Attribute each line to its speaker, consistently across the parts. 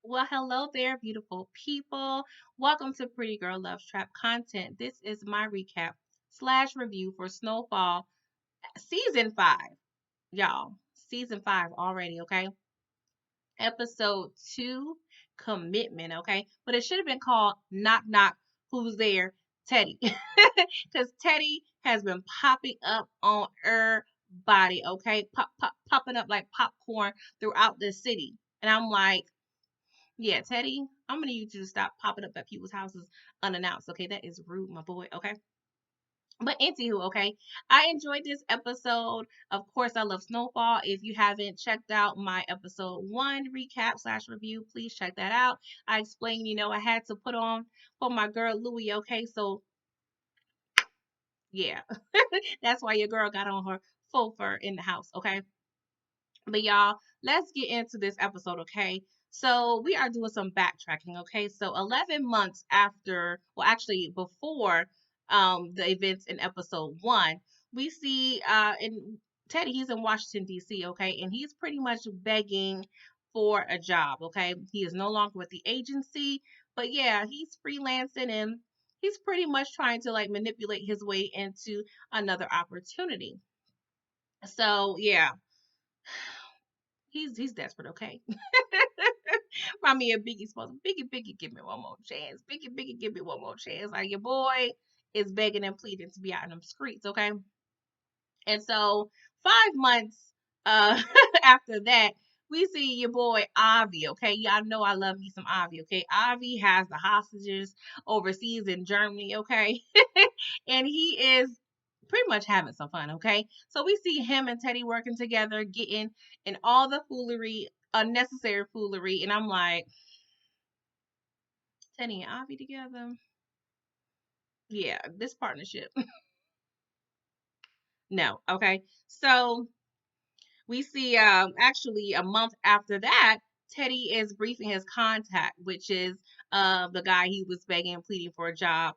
Speaker 1: Well, hello there, beautiful people. Welcome to Pretty Girl Love Trap content. This is my recap slash review for Snowfall season 5. Y'all, season 5 already, okay? Episode 2, commitment, okay? But it should have been called Knock Knock, Who's There? Teddy. Because Teddy has been popping up on her body, okay? Popping up like popcorn throughout the city. And I'm like, yeah, Teddy, I'm gonna need you to stop popping up at people's houses unannounced. Okay, that is rude, my boy. Okay. But anywho, okay, I enjoyed this episode. Of course, I love Snowfall. If you haven't checked out my episode 1 recap slash review, please check that out. I explained, I had to put on for my girl Louie. Okay, so yeah, that's why your girl got on her full fur in the house. Okay. But y'all, let's get into this episode, okay? So we are doing some backtracking, okay? So 11 months after, well, actually before the events in episode 1, we see in Teddy, he's in Washington D.C., okay, and he's pretty much begging for a job, okay? He is no longer with the agency, but yeah, he's freelancing and he's pretty much trying to like manipulate his way into another opportunity. So yeah, he's desperate, okay? Remind me of Biggie's supposed Biggie, Biggie, give me one more chance. Biggie, Biggie, give me one more chance. Like your boy is begging and pleading to be out in them streets, okay? And so 5 months after that, we see your boy Avi, okay? Y'all know I love me some Avi, okay? Avi has the hostages overseas in Germany, okay? And he is pretty much having some fun, okay? So we see him and Teddy working together, getting in all the foolery, unnecessary foolery, and I'm like, Teddy and Avi together? Yeah, this partnership. No, okay? So we see actually a month after that, Teddy is briefing his contact, which is the guy he was begging and pleading for a job,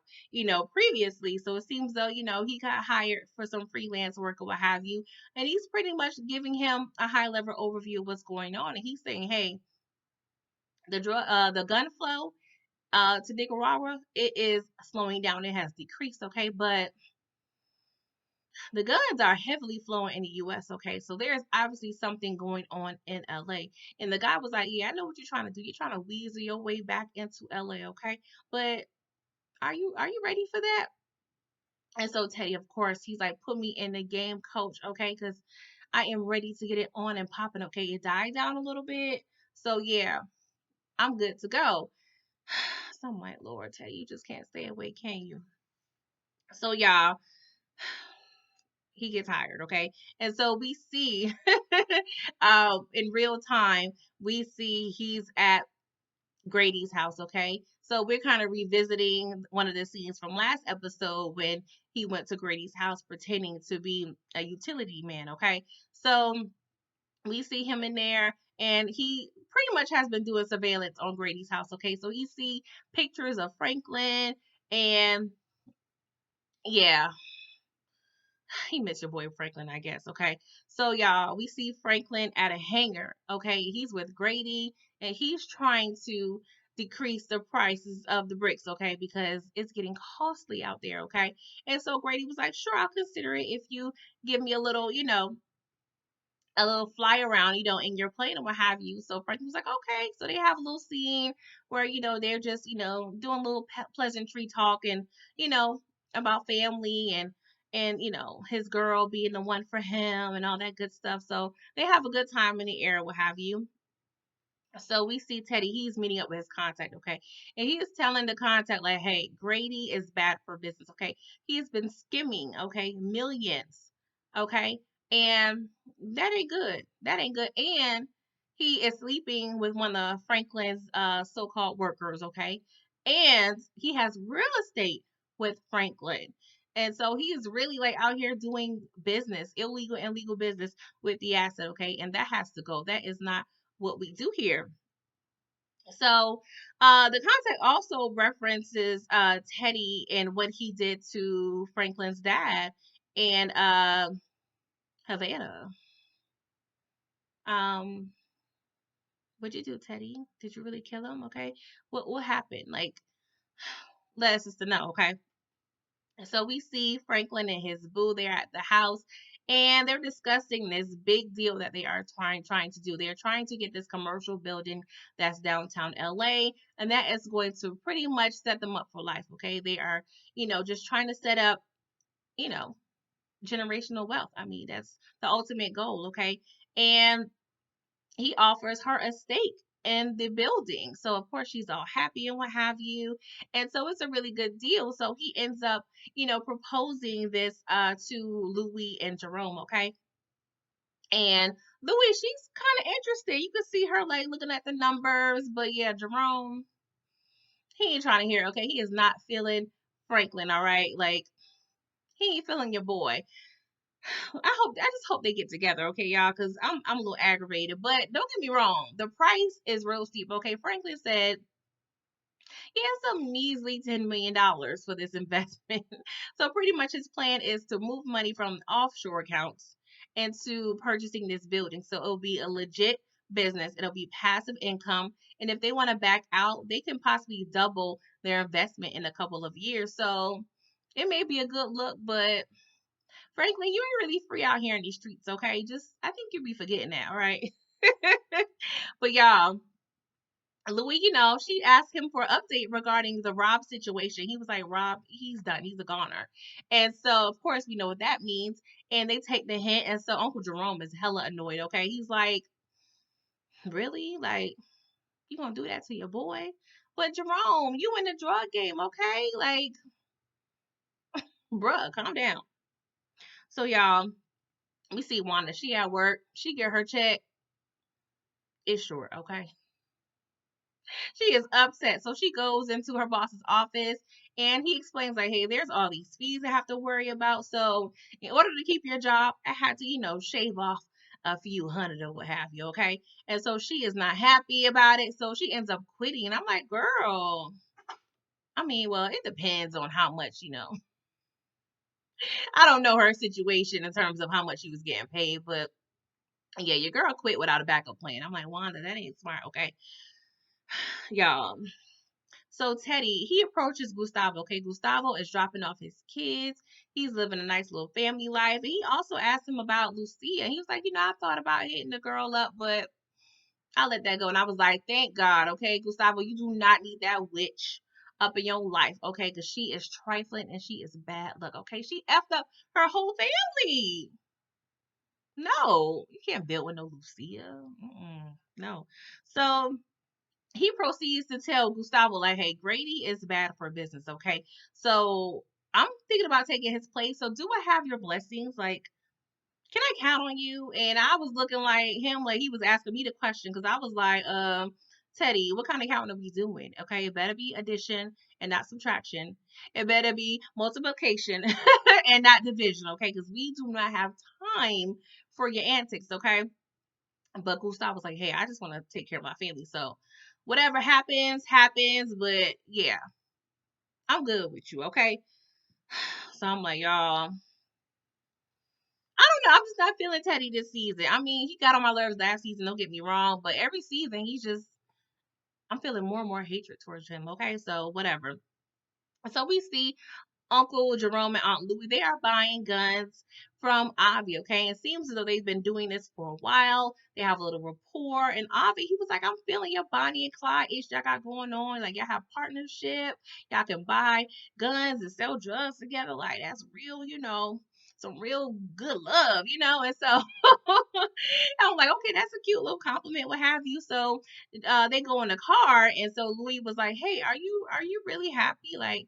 Speaker 1: previously. So it seems though, he got hired for some freelance work or what have you. And he's pretty much giving him a high level overview of what's going on. And he's saying, hey, the gun flow to Nicaragua, it is slowing down. It has decreased, okay? But the guns are heavily flowing in the US, okay? So there's obviously something going on in LA. And the guy was like, yeah, I know what you're trying to do. You're trying to weasel your way back into LA, okay? But are you ready for that? And so Teddy, of course, he's like, put me in the game, coach, okay? Because I am ready to get it on and popping, okay? It died down a little bit. So yeah, I'm good to go. So I'm like, Lord, Teddy, you just can't stay away, can you? So y'all, he gets hired, okay? And so we see in real time, we see he's at Grady's house, okay? So we're kind of revisiting one of the scenes from last episode when he went to Grady's house pretending to be a utility man, okay? So we see him in there and he pretty much has been doing surveillance on Grady's house, okay? So you see pictures of Franklin and yeah, he missed your boy Franklin, I guess. Okay. So y'all, we see Franklin at a hangar. Okay. He's with Grady and he's trying to decrease the prices of the bricks, okay, because it's getting costly out there, okay. And so Grady was like, sure, I'll consider it if you give me a little fly around, in your plane or what have you. So Franklin was like, okay. So they have a little scene where, they're just, doing a little pleasantry talk and, you know, about family and, his girl being the one for him and all that good stuff. So they have a good time in the air, what have you. So we see Teddy, he's meeting up with his contact, okay? And he is telling the contact, like, hey, Grady is bad for business, okay? He's been skimming, okay, millions, okay? And that ain't good. That ain't good. And he is sleeping with one of Franklin's so-called workers, okay? And he has real estate with Franklin. And so he is really like out here doing business, illegal and legal business with the asset, okay? And that has to go. That is not what we do here. So the contact also references Teddy and what he did to Franklin's dad and Havana. Um, what'd you do, Teddy? Did you really kill him? Okay. What happened? Like, let us just know, okay? So we see Franklin and his boo there at the house, and they're discussing this big deal that they are trying to do. They're trying to get this commercial building that's downtown LA, and that is going to pretty much set them up for life. Okay, they are, just trying to set up, you know, generational wealth. I mean, that's the ultimate goal. Okay, and he offers her a stake in the building. So of course she's all happy and what have you. And so it's a really good deal. So he ends up, proposing this to Louis and Jerome, okay? And Louis, she's kind of interested. You can see her like looking at the numbers, but yeah, Jerome, he ain't trying to hear, okay? He is not feeling Franklin, all right? Like he ain't feeling your boy. I just hope they get together, okay, y'all, because I'm a little aggravated. But don't get me wrong, the price is real steep. Okay, Franklin said he has some measly $10 million for this investment. So pretty much his plan is to move money from offshore accounts into purchasing this building. So it'll be a legit business. It'll be passive income. And if they want to back out, they can possibly double their investment in a couple of years. So it may be a good look, but Franklin, you ain't really free out here in these streets, okay? Just I think you be forgetting that, all right? But y'all, Louis, she asked him for an update regarding the Rob situation. He was like, Rob, he's done. He's a goner. And so, of course, we know what that means. And they take the hint. And so Uncle Jerome is hella annoyed, okay? He's like, really? Like, you gonna do that to your boy? But Jerome, you in the drug game, okay? Like, bruh, calm down. So y'all, we see Wanda. She at work. She get her check. It's short, okay? She is upset. So she goes into her boss's office and he explains, like, hey, there's all these fees I have to worry about. So in order to keep your job, I had to, shave off a few hundred or what have you, okay? And so she is not happy about it. So she ends up quitting. And I'm like, girl, I mean, well, it depends on how much, I don't know her situation in terms of how much she was getting paid, but yeah, your girl quit without a backup plan. I'm like, Wanda, that ain't smart, okay? Y'all. So Teddy, he approaches Gustavo. Okay, Gustavo is dropping off his kids. He's living a nice little family life. And he also asked him about Lucia. And he was like, I thought about hitting the girl up, but I'll let that go. And I was like, thank God. Okay, Gustavo, you do not need that witch up in your life. Okay, because she is trifling and she is bad luck. Okay, she effed up her whole family. No, you can't build with no Lucia. No. So he proceeds to tell Gustavo, like, hey, Grady is bad for business, okay? So I'm thinking about taking his place. So do I have your blessings? Like, can I count on you? And I was looking like him, like he was asking me the question because I was like, Teddy, what kind of counting are we doing? Okay, it better be addition and not subtraction. It better be multiplication and not division, okay? Because we do not have time for your antics, okay? But Gustav was like, hey, I just want to take care of my family. So whatever happens, happens. But yeah, I'm good with you, okay? So I'm like, y'all, I don't know. I'm just not feeling Teddy this season. I mean, he got on my nerves last season, don't get me wrong. But every season, I'm feeling more and more hatred towards him, okay? So whatever. So we see Uncle Jerome and Aunt Louie, they are buying guns from Avi, okay? It seems as though they've been doing this for a while. They have a little rapport. And Avi, he was like, I'm feeling your Bonnie and Clyde ish y'all got going on. Like, y'all have partnership. Y'all can buy guns and sell drugs together. Like, that's real, some real good love, And so I'm like, okay, that's a cute little compliment, what have you. So they go in the car. And so Louis was like, hey, are you really happy? Like,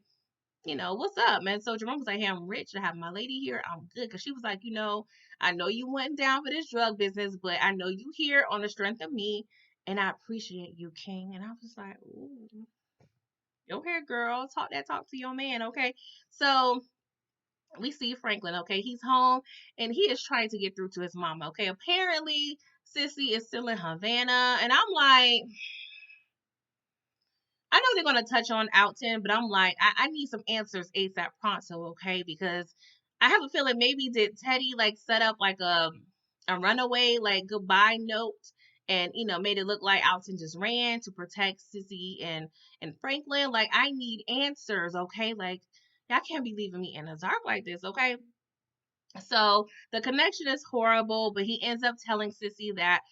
Speaker 1: what's up, man? So Jerome was like, hey, I'm rich. I have my lady here. I'm good. Cause she was like, I know you went down for this drug business, but I know you here on the strength of me. And I appreciate you, King. And I was like, ooh, Okay, girl, talk to your man, okay? So we see Franklin, okay? He's home and he is trying to get through to his mama, okay? Apparently, Sissy is still in Havana, and I'm like, I know they're gonna touch on Alton, but I'm like, I need some answers ASAP pronto, okay? Because I have a feeling maybe did Teddy like set up like a runaway like goodbye note and made it look like Alton just ran to protect Sissy and Franklin. Like I need answers, okay? Like y'all can't be leaving me in the dark like this, okay? So the connection is horrible, but he ends up telling Sissy that,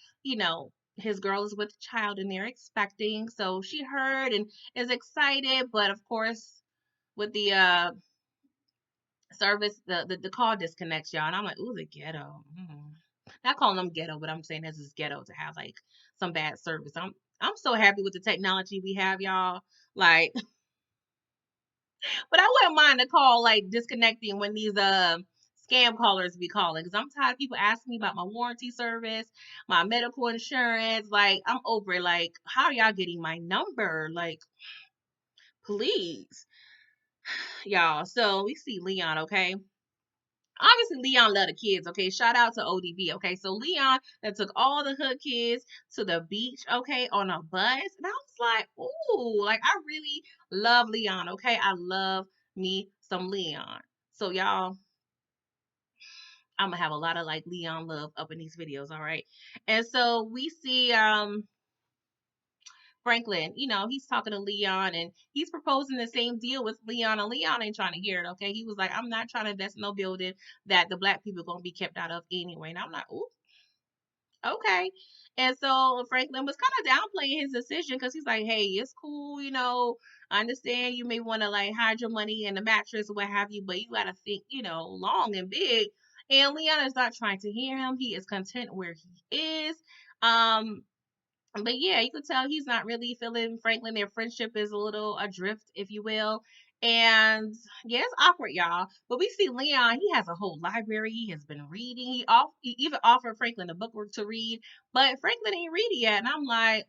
Speaker 1: his girl is with child and they're expecting. So she heard and is excited, but of course, with the service, the call disconnects, y'all. And I'm like, ooh, the ghetto. Not calling them ghetto, but I'm saying this is ghetto to have like some bad service. I'm so happy with the technology we have, y'all. Like but I wouldn't mind a call like disconnecting when these scam callers be calling because I'm tired of people asking me about my warranty service, my medical insurance. Like I'm over it. Like how are y'all getting my number? Like please, y'all. So we see Leon. Okay. Obviously, Leon love the kids, okay? Shout out to ODB, okay? So Leon that took all the hood kids to the beach, okay, on a bus. And I was like, ooh, like I really love Leon, okay? I love me some Leon. So y'all, I'm gonna have a lot of like Leon love up in these videos, all right? And so we see Franklin, he's talking to Leon and he's proposing the same deal with Leon, and Leon ain't trying to hear it, okay? He was like, I'm not trying to invest in no building that the black people gonna be kept out of anyway. And I'm like, ooh, okay. And so Franklin was kind of downplaying his decision because he's like, hey, it's cool, I understand you may want to like hide your money in the mattress or what have you, but you gotta think, long and big. And Leon is not trying to hear him. He is content where he is. Um, but yeah, you could tell he's not really feeling Franklin. Their friendship is a little adrift, if you will. And yeah, it's awkward, y'all. But we see Leon, he has a whole library. He has been reading. He even offered Franklin a book to read, but Franklin ain't read it yet. And I'm like,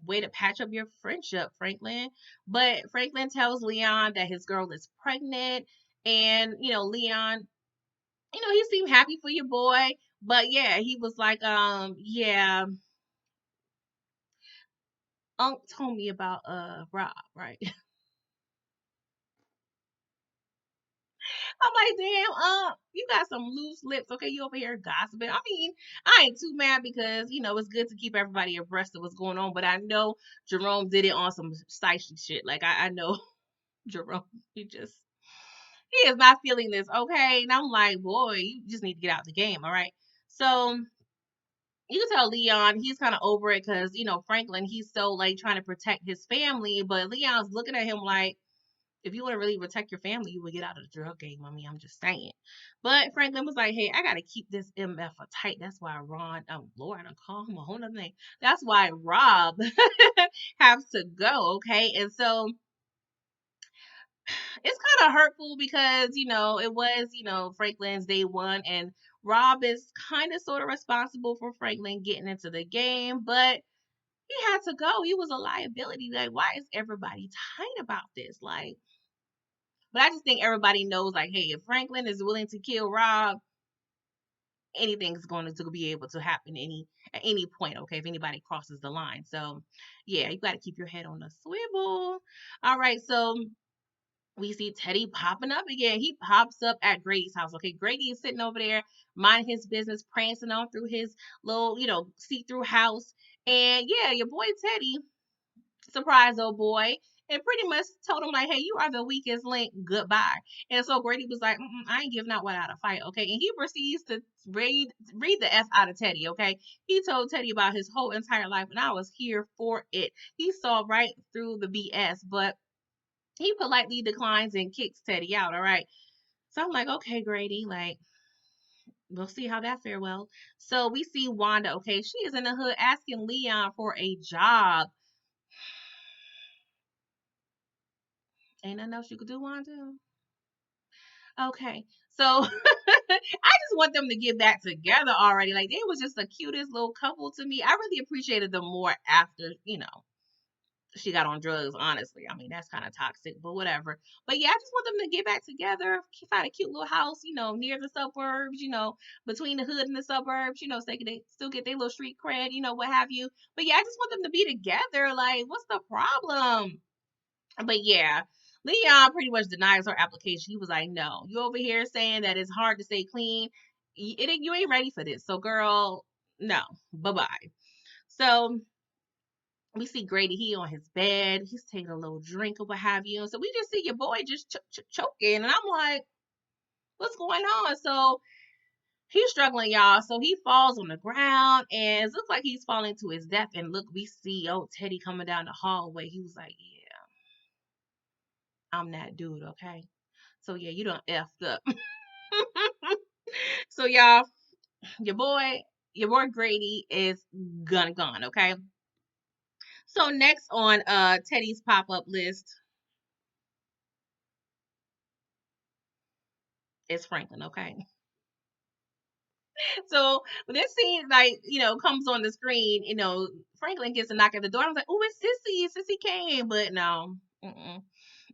Speaker 1: way to patch up your friendship, Franklin. But Franklin tells Leon that his girl is pregnant. And, Leon, he seemed happy for your boy. But yeah, he was like, yeah, Unc told me about Rob, right? I'm like, damn, you got some loose lips. Okay, you over here gossiping. I mean, I ain't too mad because it's good to keep everybody abreast of what's going on. But I know Jerome did it on some spicy shit. Like I know Jerome, he is not feeling this. Okay, and I'm like, boy, you just need to get out the game. All right, so. You can tell Leon he's kind of over it because Franklin he's so like trying to protect his family, but Leon's looking at him like if you want to really protect your family, you would get out of the drug game. I mean, I'm just saying. But Franklin was like, hey, I got to keep this MF tight. That's why Ron, Lord, I call him a whole nother name. That's why Rob has to go. Okay. And so it's kind of hurtful because, it was, Franklin's day one and Rob is kind of sort of responsible for Franklin getting into the game, but he had to go. He was a liability. Like, why is everybody tight about this? Like, but I just think everybody knows, like, hey, if Franklin is willing to kill Rob, anything's going to be able to happen at any point. Okay, if anybody crosses the line. So, yeah, you got to keep your head on the swivel. All right, so we see Teddy popping up again. He pops up at Grady's house. Okay, Grady is sitting over there, minding his business, prancing on through his little, see-through house. And yeah, your boy Teddy surprise old boy and pretty much told him like, hey, you are the weakest link, goodbye. And so Grady was like, I ain't giving out without a fight, okay? And he proceeds to read the f out of Teddy, okay? He told Teddy about his whole entire life and I was here for it. He saw right through the BS, but he politely declines and kicks Teddy out, all right? So I'm like, okay, Grady, like, we'll see how that farewell. So we see Wanda, okay? She is in the hood asking Leon for a job. Ain't nothing else you could do, Wanda? Okay. So I just want them to get back together already. Like they was just the cutest little couple to me. I really appreciated them more after, she got on drugs, honestly. I mean, that's kind of toxic, but whatever. But yeah, I just want them to get back together, find a cute little house, near the suburbs, between the hood and the suburbs, so they can still get their little street cred, what have you. But yeah, I just want them to be together. Like, what's the problem? But yeah, Leon pretty much denies her application. He was like, no, you over here saying that it's hard to stay clean. You ain't ready for this. So, girl, no, bye bye. So, we see Grady, he on his bed, he's taking a little drink or what have you. So we just see your boy just choking, and I'm like, what's going on? So he's struggling, y'all. So he falls on the ground, and it looks like he's falling to his death. And look, we see Teddy coming down the hallway. He was like, yeah, I'm that dude, okay? So yeah, you done effed up. So y'all, your boy, your boy Grady is gone, okay? So next on Teddy's pop-up list is Franklin, okay? So when this scene, like, comes on the screen, Franklin gets a knock at the door. I was like, oh, it's Sissy. Sissy came. But no,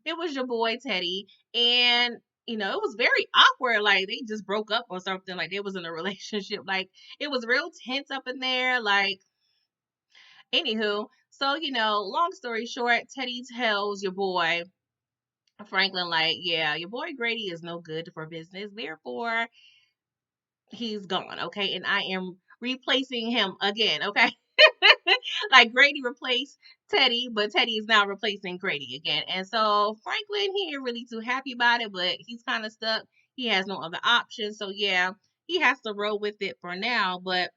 Speaker 1: it was your boy Teddy. And, it was very awkward. Like, they just broke up or something. Like, they was in a relationship. Like, it was real tense up in there. Like, anywho. So, long story short, Teddy tells your boy Franklin, like, yeah, your boy Grady is no good for business. Therefore, he's gone, okay? And I am replacing him again, okay? Like Grady replaced Teddy, but Teddy is now replacing Grady again. And so Franklin, he ain't really too happy about it, but he's kind of stuck. He has no other option. So yeah, he has to roll with it for now. But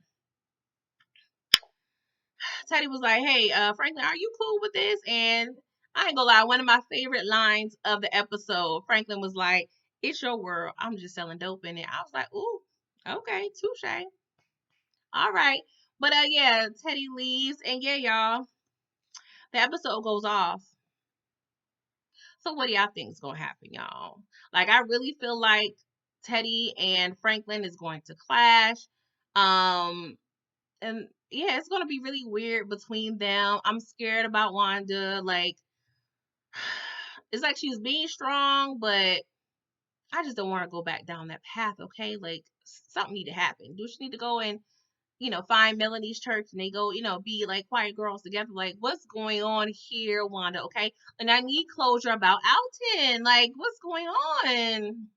Speaker 1: Teddy was like, hey, Franklin, are you cool with this? And I ain't gonna lie, one of my favorite lines of the episode, Franklin was like, it's your world. I'm just selling dope in it. I was like, ooh, okay, touche. All right. But yeah, Teddy leaves and yeah, y'all, the episode goes off. So what do y'all think is gonna happen, y'all? Like I really feel like Teddy and Franklin is going to clash. Um and yeah, it's gonna be really weird between them. I'm scared about Wanda. Like it's like she's being strong, but I just don't want to go back down that path, okay? Like something need to happen. Do she need to go and find Melanie's church and they go, be like quiet girls together. Like, what's going on here, Wanda? Okay. And I need closure about Alton. Like, what's going on?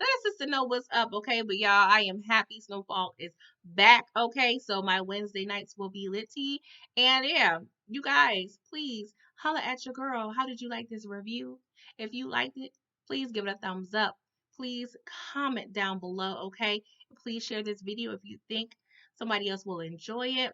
Speaker 1: Let us just to know what's up, okay? But y'all, I am happy Snowfall is back, okay? So my Wednesday nights will be litty. And yeah, you guys, please holla at your girl. How did you like this review? If you liked it, please give it a thumbs up. Please comment down below, okay? Please share this video if you think somebody else will enjoy it.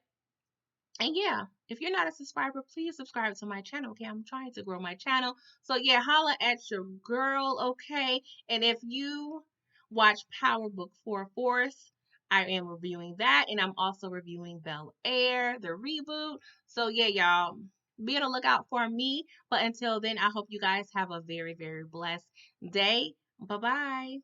Speaker 1: And yeah, if you're not a subscriber, please subscribe to my channel, okay? I'm trying to grow my channel. So yeah, holla at your girl, okay? And if you watch Power Book 4 Force, I am reviewing that. And I'm also reviewing Bel Air, the reboot. So yeah, y'all, be on the lookout for me. But until then, I hope you guys have a very, very blessed day. Bye-bye.